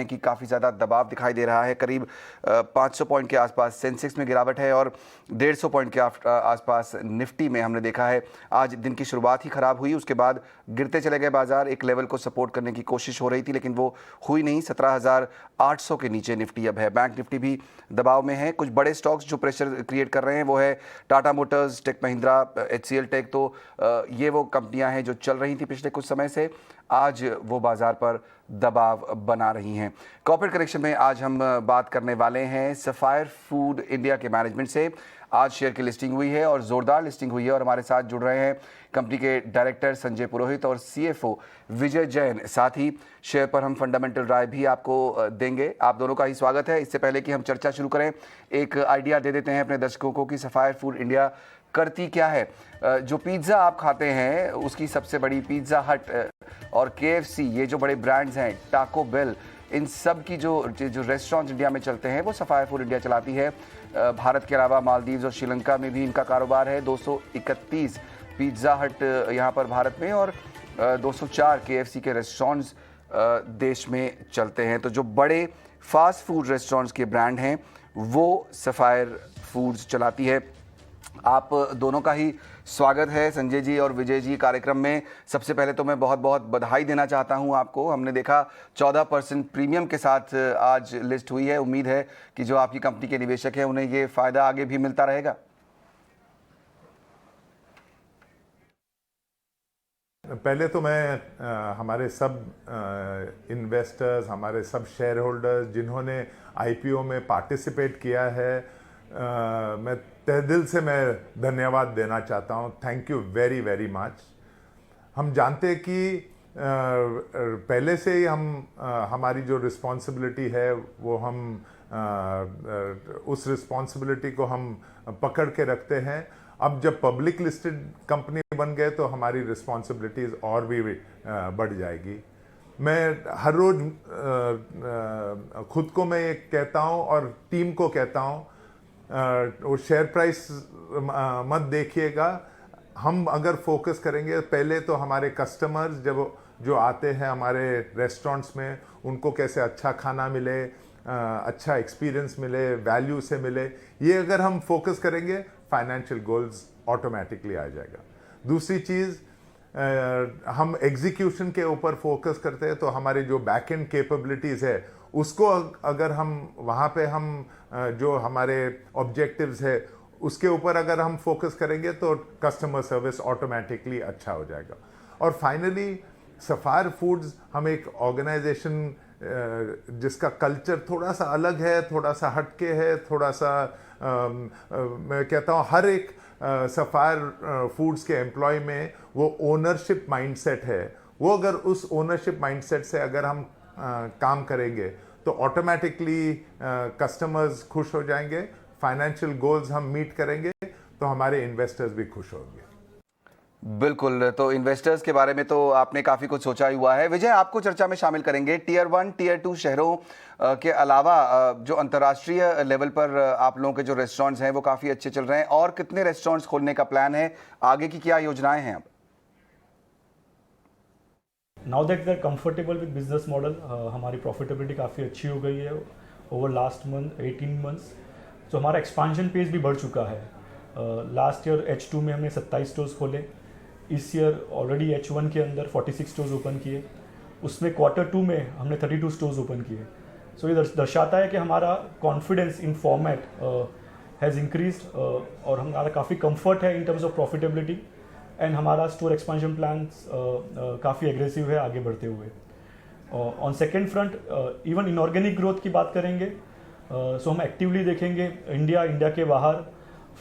हैं कि काफ़ी ज़्यादा दबाव दिखाई दे रहा है। करीब 500 पॉइंट के आसपास सेंसेक्स में गिरावट है और 150 पॉइंट के आसपास निफ्टी में हमने देखा है आज दिन की शुरुआत ही खराब हुई, उसके बाद गिरते चले गए बाजार। एक लेवल को सपोर्ट करने की कोशिश हो रही थी लेकिन वो हुई नहीं। 17,800 के नीचे निफ्टी अब है। बैंक निफ्टी भी दबाव में है। कुछ बड़े स्टॉक्स जो प्रेशर क्रिएट कर रहे हैं वो है Tata Motors, Tech Mahindra, HCL Tech. तो ये वो कंपनियां हैं जो चल रही थी पिछले कुछ समय से, आज वो बाजार पर दबाव बना रही हैं। कॉर्पोरेट करेक्शन में आज हम बात करने वाले हैं सफायर फूड इंडिया के मैनेजमेंट से। आज शेयर की लिस्टिंग हुई है और ज़ोरदार लिस्टिंग हुई है और हमारे साथ जुड़ रहे हैं कंपनी के डायरेक्टर संजय पुरोहित और CFO विजय जैन। साथ ही शेयर पर हम फंडामेंटल राय भी आपको देंगे। आप दोनों का ही स्वागत है। इससे पहले कि हम चर्चा शुरू करें, एक आइडिया दे देते हैं अपने दर्शकों को कि सफायर फूड इंडिया करती क्या है। जो पिज़्ज़ा आप खाते हैं उसकी सबसे बड़ी पिज़्ज़ा हट और KFC, ये जो बड़े ब्रांड्स हैं, टाको बेल, इन सब की जो रेस्टोरेंट्स इंडिया में चलते हैं वो सफायर फूड इंडिया चलाती है। भारत के अलावा मालदीव्स और श्रीलंका में भी इनका कारोबार है। 231 पिज़्ज़ा हट यहाँ पर भारत में और 204 KFC के रेस्टोरेंट्स देश में चलते हैं। तो जो बड़े फास्ट फूड रेस्टोरेंट्स के ब्रांड हैं वो सफायर फूड्स चलाती है। आप दोनों का ही स्वागत है संजय जी और विजय जी कार्यक्रम में। सबसे पहले तो मैं बहुत बहुत बधाई देना चाहता हूं आपको। हमने देखा 14% प्रीमियम के साथ आज लिस्ट हुई है। उम्मीद है कि जो आपकी कंपनी के निवेशक हैं उन्हें ये फ़ायदा आगे भी मिलता रहेगा। पहले तो मैं हमारे सब इन्वेस्टर्स, हमारे सब शेयर होल्डर्स जिन्होंने IPO में पार्टिसिपेट किया है, मैं तहे दिल से मैं धन्यवाद देना चाहता हूँ। Thank you very very much. हम जानते हैं कि पहले से ही हमारी जो रिस्पॉन्सिबिलिटी है वो हम उस रिस्पॉन्सिबिलिटी को हम पकड़ के रखते हैं। अब जब पब्लिक लिस्टेड कंपनी बन गए तो हमारी रिस्पॉन्सिबिलिटीज और भी बढ़ जाएगी। मैं हर रोज खुद को मैं ये कहता हूँ और टीम को कहता हूँ, वो शेयर प्राइस मत देखिएगा। हम अगर फोकस करेंगे, पहले तो हमारे कस्टमर्स जो आते हैं हमारे रेस्टोरेंट्स में, उनको कैसे अच्छा खाना मिले, अच्छा एक्सपीरियंस मिले, वैल्यू से मिले, ये अगर हम फोकस करेंगे फाइनेंशियल गोल्स ऑटोमेटिकली आ जाएगा। दूसरी चीज़, हम एग्जीक्यूशन के ऊपर फोकस करते हैं तो हमारी जो बैक एंड कैपेबिलिटीज़ है उसको अगर हम वहाँ पे हम जो हमारे ऑब्जेक्टिव्स है उसके ऊपर अगर हम फोकस करेंगे तो कस्टमर सर्विस ऑटोमेटिकली अच्छा हो जाएगा। और फाइनली सफायर फूड्स हम एक ऑर्गेनाइजेशन जिसका कल्चर थोड़ा सा अलग है, थोड़ा सा हटके है, थोड़ा सा मैं कहता हूँ हर एक सफायर फूड्स के एम्प्लॉय में वो ओनरशिप माइंडसेट है। वो अगर उस ओनरशिप माइंडसेट से अगर हम काम करेंगे तो ऑटोमेटिकली कस्टमर्स खुश हो जाएंगे, फाइनेंशियल गोल्स हम मीट करेंगे तो हमारे इन्वेस्टर्स भी खुश होंगे। बिल्कुल, तो इन्वेस्टर्स के बारे में तो आपने काफ़ी कुछ सोचा ही हुआ है। विजय, आपको चर्चा में शामिल करेंगे। टियर 1, टियर 2 शहरों के अलावा जो अंतर्राष्ट्रीय लेवल पर आप लोगों के जो रेस्टोरेंट्स हैं वो काफ़ी अच्छे चल रहे हैं, और कितने रेस्टोरेंट्स खोलने का प्लान है, आगे की क्या योजनाएं हैं अब? Now that we are comfortable with business model, हमारी प्रॉफिटेबिलिटी काफ़ी अच्छी हो गई है ओवर लास्ट 18 मंथ्स। तो हमारा एक्सपांशन पेस भी बढ़ चुका है। लास्ट ईयर H2 में हमने 27 स्टोर्स खोले। इस ईयर ऑलरेडी H1 के अंदर 46 स्टोर्स ओपन किए। उसमें Q2 में हमने 32 स्टोर्स ओपन किए। सो ये दर्शाता है कि हमारा confidence in format has increased और हमारा काफ़ी कंफर्ट है in terms of profitability, and हमारा स्टोर एक्सपांशन प्लान्स काफ़ी एग्रेसिव है आगे बढ़ते हुए। On second front, even inorganic growth की बात करेंगे, सो हम एक्टिवली देखेंगे इंडिया के बाहर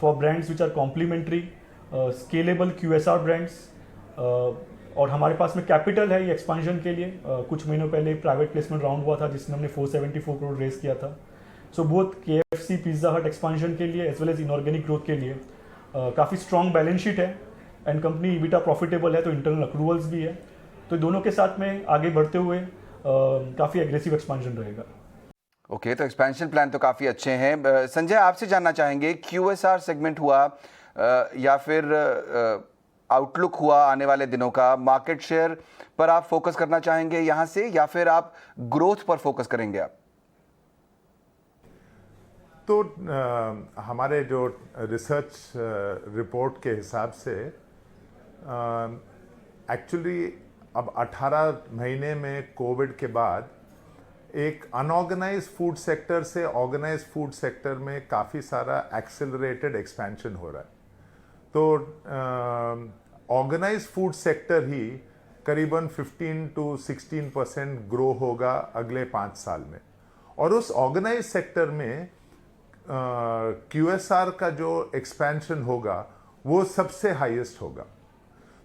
for brands which are complementary, scalable QSR brands, और हमारे पास में कैपिटल है ये एक्सपांशन के लिए। कुछ महीनों पहले प्राइवेट प्लेसमेंट राउंड हुआ था जिसमें हमने 474 करोड़ रेस किया था। So both KFC Pizza Hut expansion के लिए as well as inorganic growth के लिए काफ़ी स्ट्रॉन्ग बैलेंस शीट है, एंड कंपनी EBITDA प्रॉफिटेबल है, तो इंटरनल अक्रूवल्स भी है। तो दोनों के साथ में आगे बढ़ते हुए काफ़ी एग्रेसिव एक्सपांशन रहेगा। ओके, तो एक्सपेंशन प्लान तो काफ़ी अच्छे हैं। संजय, आपसे जानना चाहेंगे, QSR सेगमेंट हुआ या फिर आउटलुक हुआ आने वाले दिनों का, मार्केट शेयर पर आप फोकस करना चाहेंगे यहाँ से, या फिर आप ग्रोथ पर फोकस करेंगे आप? तो हमारे जो रिसर्च रिपोर्ट के हिसाब से एक्चुअली अब 18 महीने में कोविड के बाद एक अनऑर्गेनाइज फूड सेक्टर से ऑर्गेनाइज फूड सेक्टर में काफ़ी सारा एक्सेलरेटेड एक्सपेंशन हो रहा है। तो ऑर्गेनाइज फूड सेक्टर ही करीबन 15 to 16% ग्रो होगा अगले 5 साल में, और उस ऑर्गेनाइज सेक्टर में QSR का जो एक्सपेंशन होगा वो सबसे हाईएस्ट होगा।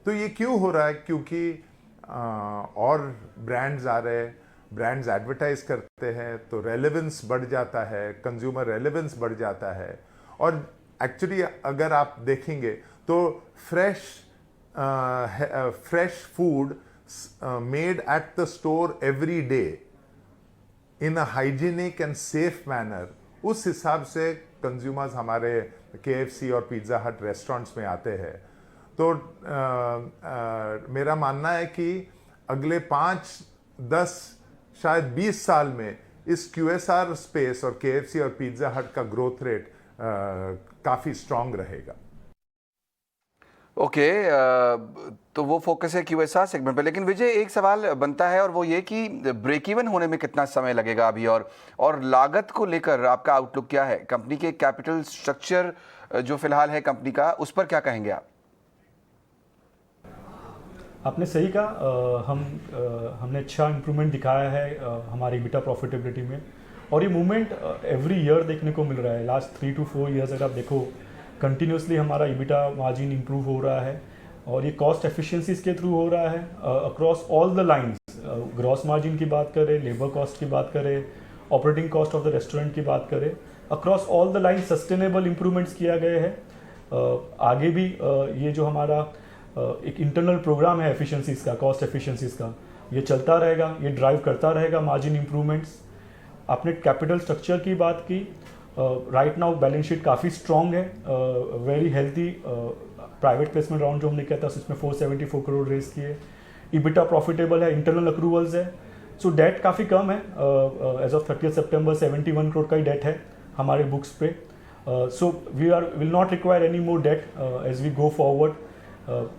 तो ये क्यों हो रहा है? क्योंकि और ब्रांड्स आ रहे हैं, ब्रांड्स एडवर्टाइज करते हैं, तो रेलेवेंस बढ़ जाता है, कंज्यूमर रेलेवेंस बढ़ जाता है। और एक्चुअली अगर आप देखेंगे तो fresh food made at the store every day in a hygienic and safe manner, उस हिसाब से कंज्यूमर्स हमारे KFC और पिज़्ज़ा हट रेस्टोरेंट्स में आते हैं। तो मेरा मानना है कि अगले 5, 10, शायद 20 साल में इस QSR स्पेस और KFC और पिज़्ज़ा हट का ग्रोथ रेट काफ़ी स्ट्रांग रहेगा। ओके, तो वो फोकस है QSR सेगमेंट पे। लेकिन विजय, एक सवाल बनता है और वो ये कि ब्रेक इवन होने में कितना समय लगेगा अभी, और लागत को लेकर आपका आउटलुक क्या है? कंपनी के कैपिटल स्ट्रक्चर जो फिलहाल है कंपनी का, उस पर क्या कहेंगे आप? आपने सही कहा, हमने अच्छा इम्प्रूवमेंट दिखाया है हमारी EBITDA प्रॉफिटेबिलिटी में, और ये मूवमेंट एवरी ईयर देखने को मिल रहा है। लास्ट 3 to 4 ईयर्स अगर आप देखो, कंटिन्यूसली हमारा EBITDA मार्जिन इम्प्रूव हो रहा है, और ये कॉस्ट एफिशिएंसीज के थ्रू हो रहा है across all the lines. Gross margin की बात करें, लेबर कॉस्ट की बात करें, operating cost of the restaurant की बात करें, across all the line sustainable improvements किया गए हैं। आगे भी ये जो हमारा एक इंटरनल प्रोग्राम है एफिशिएंसीज का, कॉस्ट एफिशिएंसीज का, ये चलता रहेगा, ये ड्राइव करता रहेगा मार्जिन इम्प्रूवमेंट्स। आपने कैपिटल स्ट्रक्चर की बात की, राइट नाउ बैलेंस शीट काफ़ी स्ट्रॉन्ग है, very healthy. Private placement round जो हमने किया था उसमें 474 करोड़ रेज किए, EBITDA प्रॉफिटेबल है, इंटरनल अक्रूवल्स है, सो डेट काफ़ी कम है। एज ऑफ 30 सितंबर 71 करोड़ का ही डेट है हमारे बुक्स पे। So we will not require any more debt as we go forward.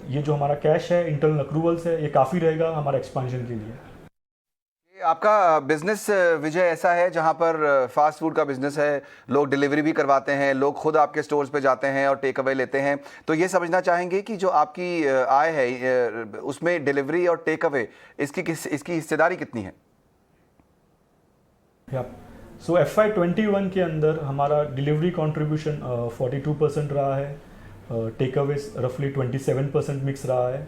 ये जो हमारा कैश है, इंटरनल अक्रूवल्स है, ये काफ़ी रहेगा हमारे एक्सपेंशन के लिए। आपका बिजनेस विजय ऐसा है जहां पर फास्ट फूड का बिजनेस है, लोग डिलीवरी भी करवाते हैं, लोग खुद आपके स्टोर्स पे जाते हैं और टेक अवे लेते हैं, तो ये समझना चाहेंगे कि जो आपकी आय है उसमें डिलीवरी और टेक अवे इसकी हिस्सेदारी कितनी है? सो FY21 के अंदर हमारा डिलीवरी कंट्रीब्यूशन 42% रहा है, टेक अवे रफली 27% मिक्स रहा है,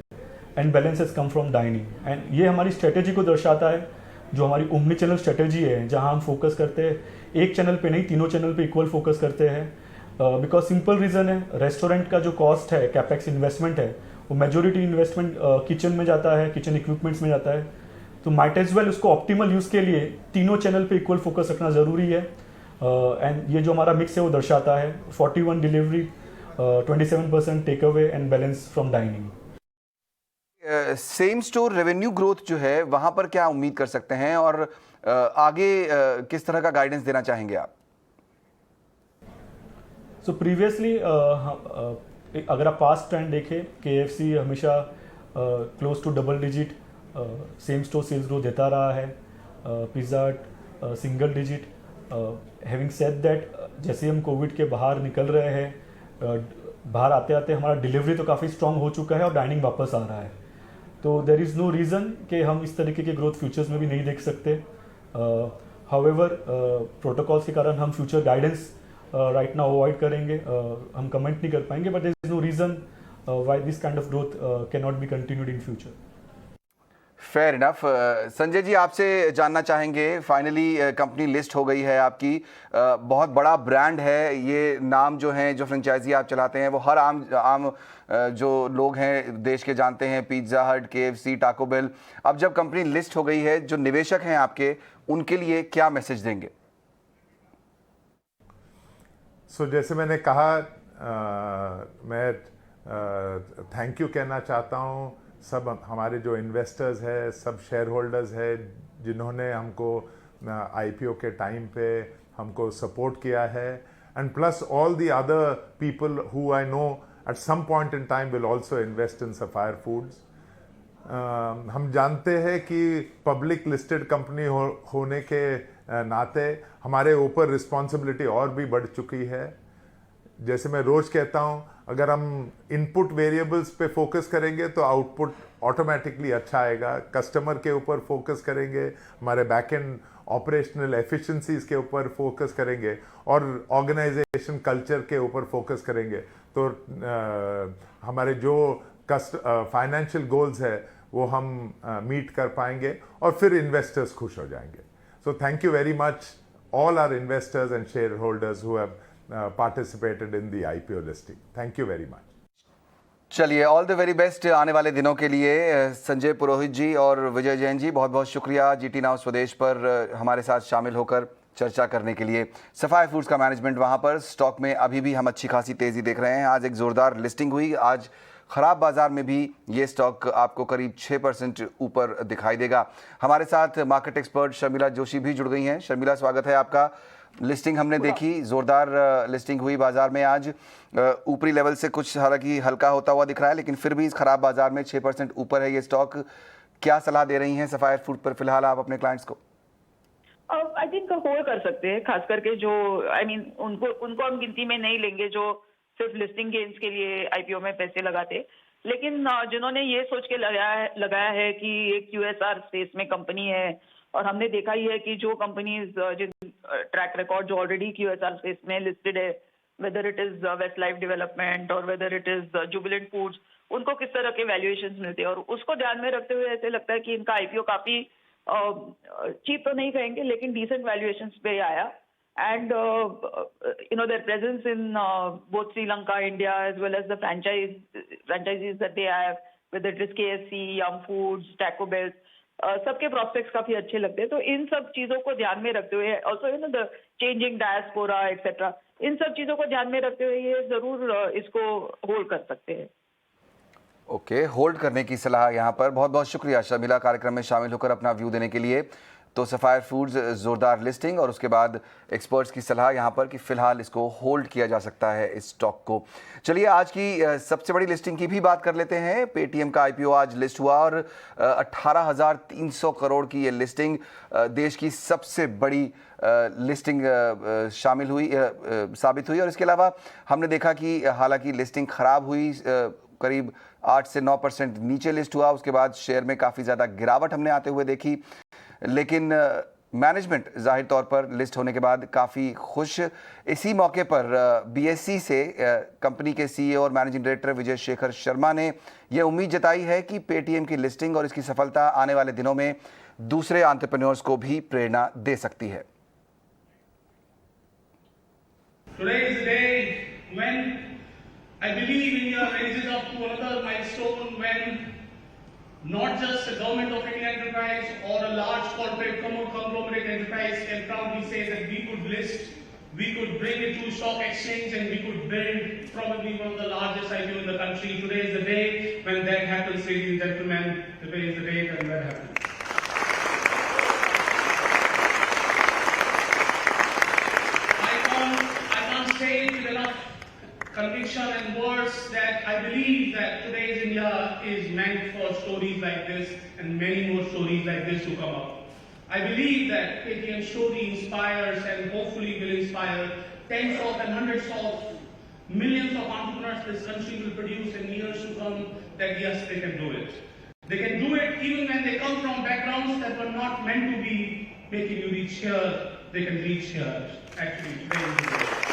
and balance has come from dining. And ये हमारी स्ट्रेटेजी को दर्शाता है, जो हमारी ओमनी चैनल स्ट्रेटेजी है, जहां हम फोकस करते हैं एक चैनल पे नहीं, तीनों चैनल पे इक्वल फोकस करते हैं। बिकॉज सिंपल रीज़न है, रेस्टोरेंट का जो कॉस्ट है, कैपेक्स इन्वेस्टमेंट है, वो मेजोरिटी इन्वेस्टमेंट किचन में जाता है, किचन इक्विपमेंट्स में जाता है। तो माइट एज वेल उसको ऑप्टिमल यूज़ के लिए तीनों चैनल पे इक्वल फोकस रखना ज़रूरी है। एंड ये जो हमारा मिक्स है वो दर्शाता है 41 delivery, 27% take away and balance from dining. Same store revenue growth जो है वहां पर क्या उम्मीद कर सकते हैं, और आगे किस तरह का गाइडेंस देना चाहेंगे आप? सो प्रीवियसली अगर आप पास्ट ट्रेंड देखें, KFC हमेशा close to double digit same store sales growth देता रहा है, Pizza Hut single digit. Having said that, जैसे हम कोविड के बाहर निकल रहे हैं, बाहर आते आते हमारा डिलीवरी तो काफ़ी स्ट्रांग हो चुका है और डाइनिंग वापस आ रहा है, तो देर इज़ नो रीज़न कि हम इस तरीके के ग्रोथ फ्यूचर्स में भी नहीं देख सकते। हाउएवर प्रोटोकॉल्स के कारण हम future guidance right now avoid करेंगे, हम कमेंट नहीं कर पाएंगे, but there is no reason why this kind of growth can not be continued in future. Fair enough. Sanjay ji, आपसे जानना चाहेंगे, फाइनली कंपनी लिस्ट हो गई है आपकी, बहुत बड़ा ब्रांड है ये, नाम जो हैं, जो फ्रेंचाइजी आप चलाते हैं वो हर आम जो लोग हैं देश के जानते हैं, पिज़्ज़ा हट, KFC, टाको बेल। अब जब कंपनी लिस्ट हो गई है, जो निवेशक हैं आपके, उनके लिए क्या मैसेज देंगे? जैसे मैंने कहा, मैं थैंक यू कहना चाहता हूँ सब हमारे जो इन्वेस्टर्स है, सब शेयर होल्डर्स है जिन्होंने हमको आईपीओ के टाइम पे हमको सपोर्ट किया है, and plus all the other people who I know at some point in time will also invest in Sapphire Foods. हम जानते हैं कि पब्लिक लिस्टेड कंपनी होने के नाते हमारे ऊपर रिस्पॉन्सिबिलिटी और भी बढ़ चुकी है। जैसे मैं रोज कहता हूं, अगर हम इनपुट वेरिएबल्स पे फोकस करेंगे तो आउटपुट ऑटोमेटिकली अच्छा आएगा। कस्टमर के ऊपर फोकस करेंगे, हमारे बैक एंड ऑपरेशनल एफिशिएंसीज के ऊपर फोकस करेंगे और ऑर्गेनाइजेशन कल्चर के ऊपर फोकस करेंगे तो हमारे जो फाइनेंशियल गोल्स है वो हम मीट कर पाएंगे और फिर इन्वेस्टर्स खुश हो जाएंगे। So thank you very much all our investors and shareholders who have participated in the IPO listing. Thank you very much. चलिए, ऑल द वेरी बेस्ट आने वाले दिनों के लिए। संजय पुरोहित जी और विजय जैन जी, बहुत बहुत शुक्रिया जीटी नाउ स्वदेश पर हमारे साथ शामिल होकर चर्चा करने के लिए। सफायर फूड्स का मैनेजमेंट वहाँ पर स्टॉक में अभी भी हम अच्छी खासी तेज़ी देख रहे हैं। आज एक ज़ोरदार लिस्टिंग हुई। आज ख़राब बाजार में भी ये स्टॉक आपको करीब 6% ऊपर दिखाई देगा। हमारे साथ मार्केट एक्सपर्ट शर्मिला जोशी भी जुड़ गई हैं। शर्मिला, स्वागत है आपका। लिस्टिंग हमने देखी, जोरदार लिस्टिंग हुई बाजार में आज। ऊपरी लेवल से कुछ हालांकि हल्का होता हुआ दिख रहा है, लेकिन फिर भी इस खराब बाजार में 6% ऊपर है ये स्टॉक। क्या सलाह दे रही हैं सफायर फूड पर फिलहाल आप अपने क्लाइंट्स को? आई थिंक होल्ड कर सकते हैं, खास करके जो उनको हम गिनती में नहीं लेंगे जो सिर्फ लिस्टिंग गेन्स के लिए आईपीओ में पैसे लगाते, लेकिन जिन्होंने ये सोच के लगाया है कि एक QSR स्पेस में कंपनी है, और हमने देखा ही है कि जो कंपनीज जिन ट्रैक रिकॉर्ड जो ऑलरेडी QSR स्पेस में लिस्टेड है, whether it is Westlife development और whether it is Jubilant Foods, उनको किस तरह के वैल्यूएशंस मिलते हैं, और उसको ध्यान में रखते हुए ऐसे लगता है कि इनका आईपीओ काफी चीप तो नहीं कहेंगे लेकिन डिसेंट वैल्यूएशंस पे आया। And their presence in both Sri Lanka, India, as well as the franchises that they have, whether it is KFC, Yum Foods, Taco Bell, सबके प्रोस्पेक्ट्स काफी अच्छे लगते हैं। तो इन सब चीजों को ध्यान में रखते हुए, also the changing diaspora etcetera, इन सब चीजों को ध्यान में रखते हुए ये जरूर इसको होल्ड कर सकते हैं। ओके, होल्ड करने की सलाह यहाँ पर। बहुत बहुत शुक्रिया शर्मिला, कार्यक्रम में शामिल होकर अपना व्यू देने के लिए। तो सफायर फूड्स ज़ोरदार लिस्टिंग और उसके बाद एक्सपर्ट्स की सलाह यहाँ पर कि फ़िलहाल इसको होल्ड किया जा सकता है इस स्टॉक को। चलिए, आज की सबसे बड़ी लिस्टिंग की भी बात कर लेते हैं। पेटीएम का आईपीओ आज लिस्ट हुआ और 18,300 करोड़ की ये लिस्टिंग देश की सबसे बड़ी लिस्टिंग शामिल हुई साबित हुई। और इसके अलावा हमने देखा कि हालांकि लिस्टिंग ख़राब हुई, करीब 8 से 9% नीचे लिस्ट हुआ। उसके बाद शेयर में काफ़ी ज़्यादा गिरावट हमने आते हुए देखी, लेकिन मैनेजमेंट जाहिर तौर पर लिस्ट होने के बाद काफ़ी खुश। इसी मौके पर बीएसई से कंपनी के सीईओ और मैनेजिंग डायरेक्टर विजय शेखर शर्मा ने यह उम्मीद जताई है कि पेटीएम की लिस्टिंग और इसकी सफलता आने वाले दिनों में दूसरे एंटरप्रेन्योर्स को भी प्रेरणा दे सकती है। Today is the day when I believe India raises up to another milestone, when not just a government of India enterprise or a large corporate conglomerate enterprise can proudly say that we could list, we could bring it to stock exchange, and we could build probably one of the largest IPO in the country. Today is the day when that happens, ladies and gentlemen. Today is the day when that happens. I can't say it with enough conviction and words that I believe that today's India is meant for stories like this and many more stories like this to come up. I believe that Paytm's story inspires and hopefully will inspire tens of and hundreds of millions of entrepreneurs this country will produce in years to come, that yes, they can do it. They can do it even when they come from backgrounds that were not meant to be making you reach here. They can reach here, actually.